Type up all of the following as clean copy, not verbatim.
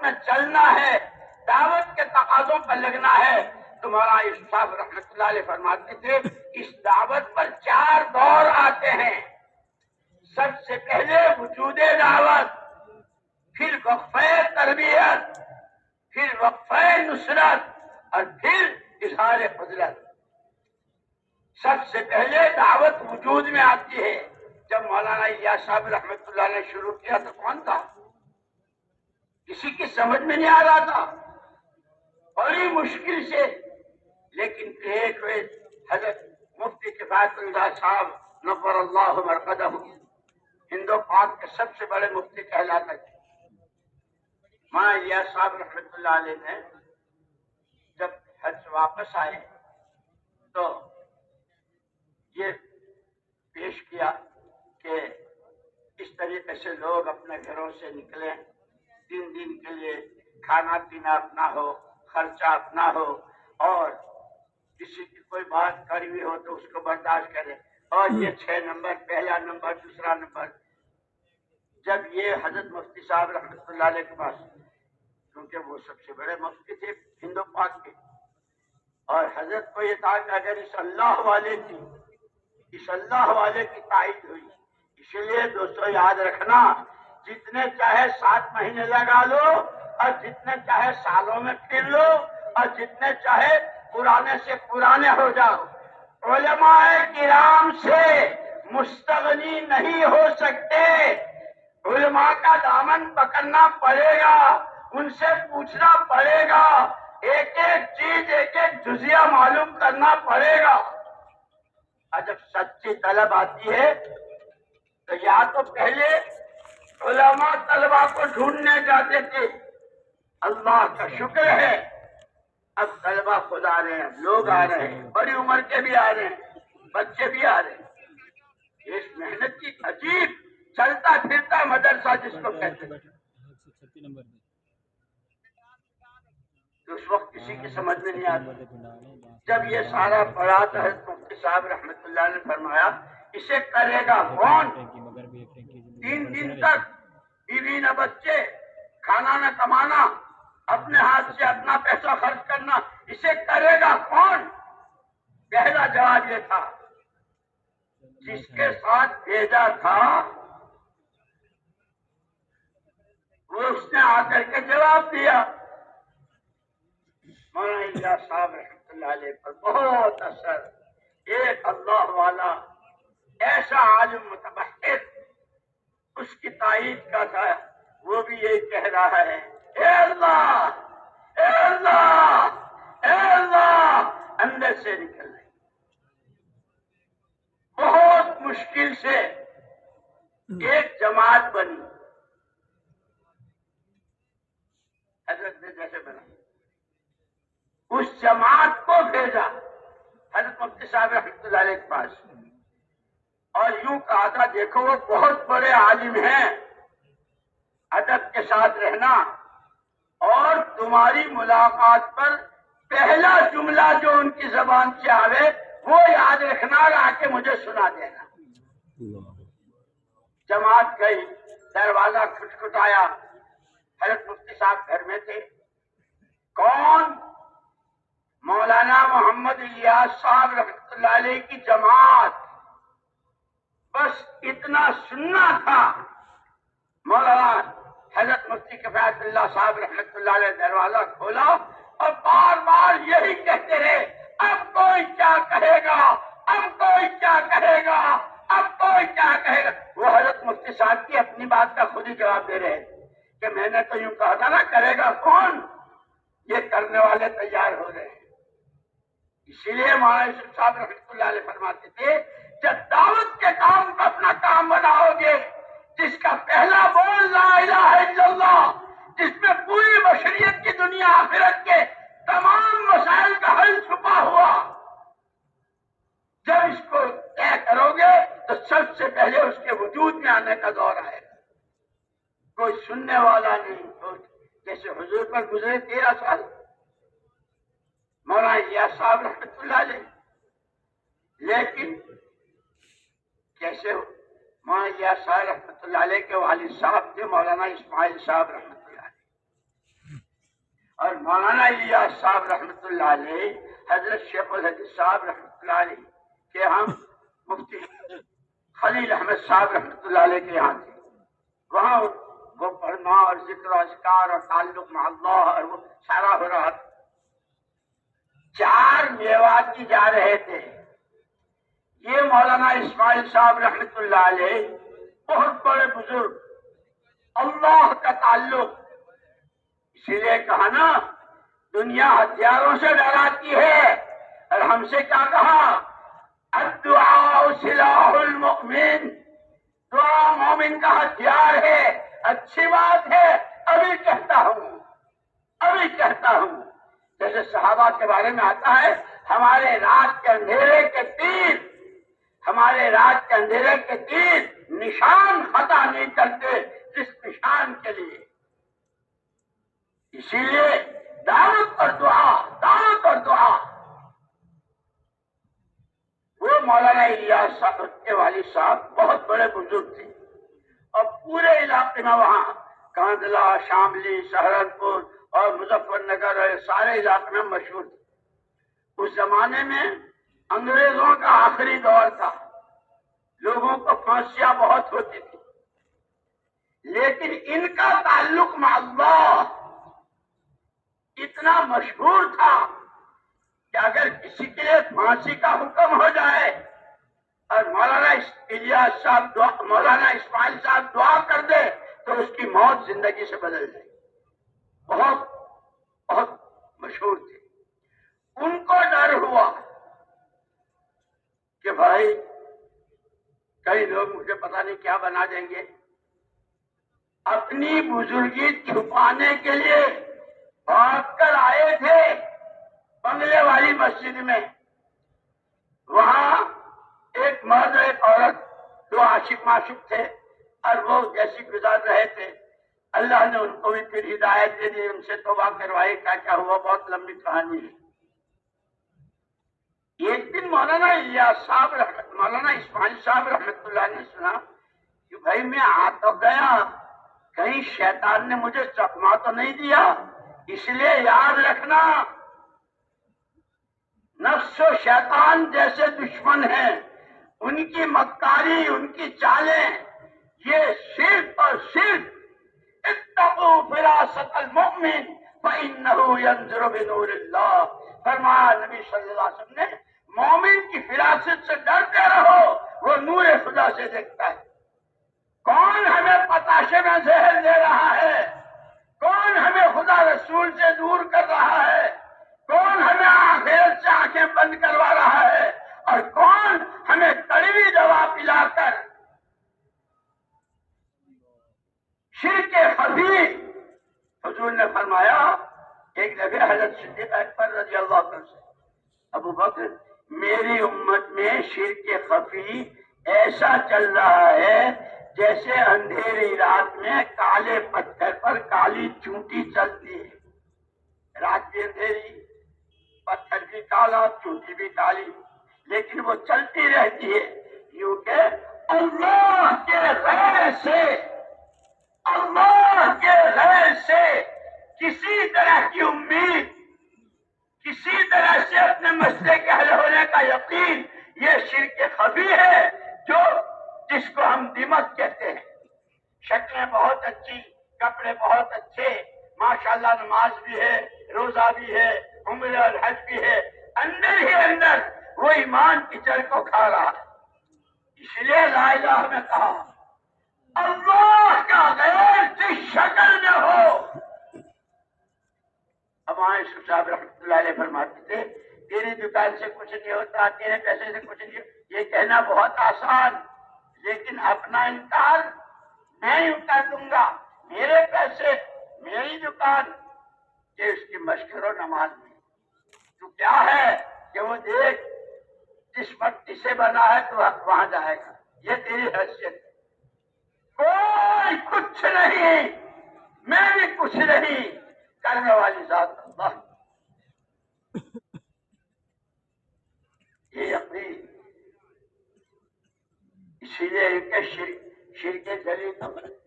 میں چلنا ہے، دعوت کے تقاضوں پر لگنا ہے، تو مولانا یوسف صاحب رحمۃ اللہ علیہ فرماتے تھے اس دعوت پر 4 دور آتے ہیں۔ سب سے پہلے وجود دعوت، پھر وقفہ تربیت، پھر وقفہ نصرت، اور پھر اظہار فضلت۔ سب سے پہلے دعوت وجود میں آتی ہے۔ جب مولانا الیاس صاحب رحمۃ اللہ نے شروع کیا تو کون تھا؟ کسی کی سمجھ میں نہیں آ رہا تھا، بڑی مشکل سے، لیکن ایک حضرت مفتی کفایت اللہ صاحب نور اللہ مرقدہ ہندو پاک کے سب سے بڑے مفتی کہلاتے تھے، مولانا الیاس صاحب رحمۃ اللہ علیہ نے جب حج سے واپس آئے تو یہ پیش کیا کہ اس طریقے سے لوگ اپنے گھروں سے نکلیں، 3 دن کے لیے کھانا پینا اپنا ہو، خرچہ اپنا ہو، اور کسی کی کوئی بات کڑوی ہو تو اس کو برداشت کرے، اور یہ 6 نمبر، پہلا نمبر، دوسرا نمبر۔ جب یہ حضرت مفتی صاحب رحمۃ اللہ علیہ کے پاس، کیونکہ وہ سب سے بڑے مفتی تھے ہندو پاک کے، اور حضرت کو یہ تھا کہ اگر اس اللہ والے کی تائید ہوئی، اس لیے دوستو یاد رکھنا، جتنے چاہے 7 مہینے لگا لو، اور جتنے چاہے سالوں میں پھر لو، اور جتنے چاہے پرانے سے پرانے ہو جاؤ، علماء کرام سے مستغنی نہیں ہو سکتے۔ علماء کا دامن پکڑنا پڑے گا، ان سے پوچھنا پڑے گا، ایک ایک چیز، ایک ایک جزیہ معلوم کرنا پڑے گا۔ اور جب سچی طلب آتی ہے تو یا تو پہلے علماء طلبہ کو ڈھونڈنے جاتے تھے، اللہ کا شکر ہے اب طلبہ خود آ رہے ہیں، لوگ آ رہے ہیں، بڑی عمر کے بھی آ رہے ہیں، بچے بھی آ رہے ہیں۔ اس محنت کی عجیب چلتا پھرتا مدرسہ جس کو کہتے ہیں، اس وقت کسی کی سمجھ میں نہیں آتی۔ جب یہ سارا پڑھا تو حضرت مفتی صاحب رحمۃ اللہ نے فرمایا اسے کرے گا کون؟ 3 دن تک بیوی نہ بچے، کھانا نہ کمانا، اپنے ہاتھ سے اپنا پیسہ خرچ کرنا، اسے کرے گا کون؟ پہلا جواب یہ تھا، جس کے ساتھ بھیجا تھا وہ اس نے آ کر کے جواب دیا۔ مولانا الیاس صاحب رحمۃ اللہ علیہ پر بہت اثر، ایک اللہ والا ایسا عالم متبحر اس کی تائید کا تھا، وہ بھی یہی کہہ رہا ہے، اے اللہ، اے اللہ، اے اللہ، اندر سے نکل رہی، بہت مشکل سے ایک جماعت بنی، حضرت نے جیسے بنائی، اس جماعت کو بھیجا حضرت مفتی صاحب رحمۃ اللہ علیہ کے پاس، اور یوں کہا تھا دیکھو وہ بہت بڑے عالم ہیں، ادب کے ساتھ رہنا، اور تمہاری ملاقات پر پہلا جملہ جو ان کی زبان سے آوے وہ یاد رکھنا اور آ کے مجھے سنا دینا۔ جماعت گئی، دروازہ کھٹکھٹایا، حضرت مفتی صاحب گھر میں تھے، کون؟ مولانا محمد الیاس صاحب رحمۃ اللہ علیہ کی جماعت، بس اتنا سننا تھا۔ مولانا حضرت مفتی کفایت اللہ صاحب رحمۃ اللہ علیہ دروازہ کھولا اور بار بار یہی کہتے رہے، اب کوئی کیا کہے گا، اب کوئی کیا کہے گا، اب کوئی کیا کہے گا۔ وہ حضرت مفتی صاحب کی اپنی بات کا خود ہی جواب دے رہے کہ میں نے تو یوں کہا تھا نا، کرے گا کون؟ یہ کرنے والے تیار ہو رہے ہیں۔ اسی لیے مولانا یوسف صاحب رحمۃ اللہ علیہ فرماتے تھے، جب دعوت کے کام کو اپنا کام بناؤ گے، جس کا پہلا بول لا الہ الا اللہ، جس میں پوری بشریت کی دنیا آخرت کے تمام مسائل کا حل چھپا ہوا، جب اس کو طے کرو گے تو سب سے پہلے اس کے وجود میں آنے کا دور آئے گا۔ کوئی سننے والا نہیں، جیسے حضور پر گزرے 13 سال مولانا الیاس صاحب رحمۃ اللہ علیہ، لیکن کیسے ہو؟ مولانا الیاس صاحب رحمۃ اللہ علیہ کے والد صاحب تھے مولانا اسماعیل صاحب رحمۃ اللہ علیہ، اور مولانا الیاس صاحب رحمۃ اللہ علیہ، حضرت شیخ الحدیث صاحب رحمۃ اللہ علیہ کہ ہم مفتی خلیل احمد صاحب رحمۃ اللہ علیہ کے یہاں تھے، وہاں وہ پڑھنا اور ذکر و اذکار اور تعلق مع اللہ اور وہ سارا ہو رہا تھا۔ 4 میواتی جا رہے تھے، یہ مولانا اسماعیل صاحب رحمۃ اللہ علیہ بہت بڑے بزرگ، اللہ کا تعلق، اسی لیے کہا نا دنیا ہتھیاروں سے ڈراتی ہے، اور ہم سے کیا کہا؟ الدعاء سلاح المؤمن، دعا مومن کا ہتھیار ہے۔ اچھی بات ہے، ابھی کہتا ہوں جیسے صحابہ کے بارے میں آتا ہے، ہمارے رات کے اندھیرے کے تیر نشان خطا نہیں کرتے جس نشان کے لیے۔ اسی لیے دعوت اور دعا۔ وہ مولانا الیاس صاحب کے والد صاحب بہت بڑے بزرگ تھے، اور پورے علاقے میں وہاں کاندلہ، شاملی، سہارنپور اور مظفر نگر اور سارے علاقے میں مشہور تھے۔ اس زمانے میں انگریزوں کا آخری دور تھا، لوگوں کو پھانسیاں بہت ہوتی تھی، لیکن ان کا تعلق مع اللہ اتنا مشہور تھا کہ اگر کسی کے لیے پھانسی کا حکم ہو جائے اور مولانا اسماعیل صاحب دعا کر دے تو اس کی موت زندگی سے بدل جائے۔ بہت بہت مشہور تھے۔ ان کو ڈر ہوا کہ بھائی کئی لوگ مجھے پتہ نہیں کیا بنا دیں گے، اپنی بزرگی چھپانے کے لیے بھاگ کر آئے تھے بنگلے والی مسجد میں۔ وہاں ایک مرد اور ایک عورت، 2 عاشق معشوق تھے، اور وہ جیسی گزار رہے تھے، اللہ نے ان کو بھی پھر ہدایت دے دی، ان سے توبہ کروائی، کیا ہوا بہت لمبی کہانی ہے۔ ایک دن مولانا اسماعیل صاحب رحمۃ اللہ نے سنا کہ بھائی میں آ تو گیا، کہیں شیطان نے مجھے چکما تو نہیں دیا، اس لیے یاد رکھنا نفس و شیطان جیسے دشمن ہیں، ان کی مکاری، ان کی چالیں، یہ صرف اور صرف اتقوا فراست المؤمن فإنه ينظر بنور اللہ، فرمایا نبی صلی اللہ علیہ وسلم نے، مومن کی فراست سے ڈرتے رہو، وہ نور خدا سے دیکھتا ہے۔ کون ہمیں پتاشے میں زہر دے رہا ہے؟ کون ہمیں خدا رسول سے دور کر رہا ہے؟ کون ہمیں آخرت سے آنکھیں بند کروا رہا ہے؟ اور کون ہمیں کڑوی دوا پلا کر شرک خفی؟ حضور نے فرمایا ایک دفعہ حضرت صدیق اکبر رضی اللہ عنہ سے، ابو بکر میری امت میں شرک خفی ایسا چل رہا ہے جیسے اندھیری رات میں کالے پتھر پر کالی چونٹی چلتی ہے۔ رات کی اندھیری، پتھر بھی کالا، چونٹی بھی کالی، لیکن وہ چلتی رہتی ہے، کیونکہ اللہ کے غیر سے کسی طرح کی امید، کسی طرح سے اپنے مسئلے کے حل ہونے کا یقین، یہ شرک خفی ہے جس کو ہم دیمک کہتے ہیں۔ شکلیں بہت اچھی، کپڑے بہت اچھے، ماشاءاللہ نماز بھی ہے، روزہ بھی ہے، عمرہ اور حج بھی ہے، اندر ہی اندر وہ ایمان کی جڑ کو کھا رہا ہے۔ اس لیے لا الہ میں کہا اللہ کا غیر جس شکل میں ہو۔ ہمارے صاحب رحمۃ اللہ علیہ فرماتے تھے تیری دکان سے کچھ نہیں ہوتا، تیرے پیسے سے کچھ نہیں ہوتا، یہ کہنا بہت آسان، لیکن اپنا انکار میں یوں کر دوں گا، میرے پیسے، میری دکان، یہ اس کی مشکل و نماز میں تو کیا ہے کہ وہ دیکھ جس مٹی سے بنا ہے تو وہاں جائے گا، یہ تیری حیثیت، کوئی کچھ نہیں، میں بھی کچھ نہیں، کرنے والی ذات اللہ۔ یہ یقین، اسی لیے کہ شرک جلی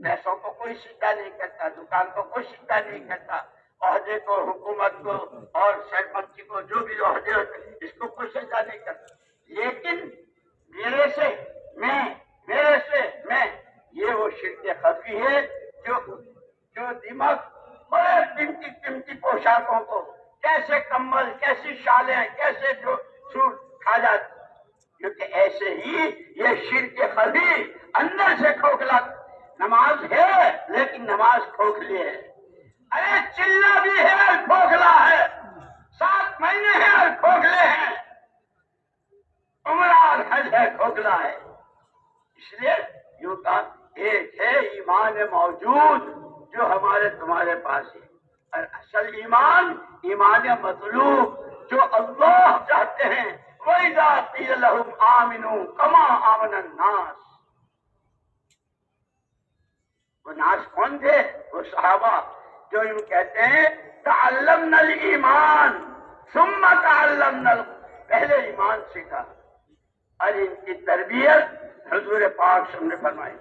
پیسوں کو کوئی سیدھا نہیں کرتا، دکان کو کوئی سیدھا نہیں کرتا، عہدے کو، حکومت کو اور سرپنچی کو، جو بھی عہدے ہوتے ہیں، اس کو کوئی سجا نہیں کرتا، لیکن میرے سے میں یہ وہ شرک خفی ہے جو دماغ بڑے قیمتی پوشاکوں کو کیسے کمبل، کیسی شالیں، کیسے جو سوٹ کھا جاتے، کیونکہ ایسے ہی یہ شرک خفی اندر سے کھوکھلا نماز ہے لیکن نماز کھوکھلی ہے، ارے چلنا بھی ہے اور کھوکھلا ہے، 7 مہینے ہیں اور کھوکھلے ہیں، عمرہ اور حج ہے کھوکھلا ہے، اس لیے یوں کہا ایک ہے ایمان موجود جو ہمارے تمہارے پاس ہے، اور اصل ایمان مطلوب جو اللہ چاہتے ہیں، وَإِذَا قِيلَ لَهُمْ آمِنُوا كَمَا آمَنَ النَّاسُ۔ وہ ناس کون تھے؟ وہ صحابہ جو یوں کہتے ہیں تعلمنا الایمان ثم تعلمنا پہلے ایمان سیکھا، اور ان کی تربیت حضور پاک صلی اللہ علیہ وسلم نے فرمائی۔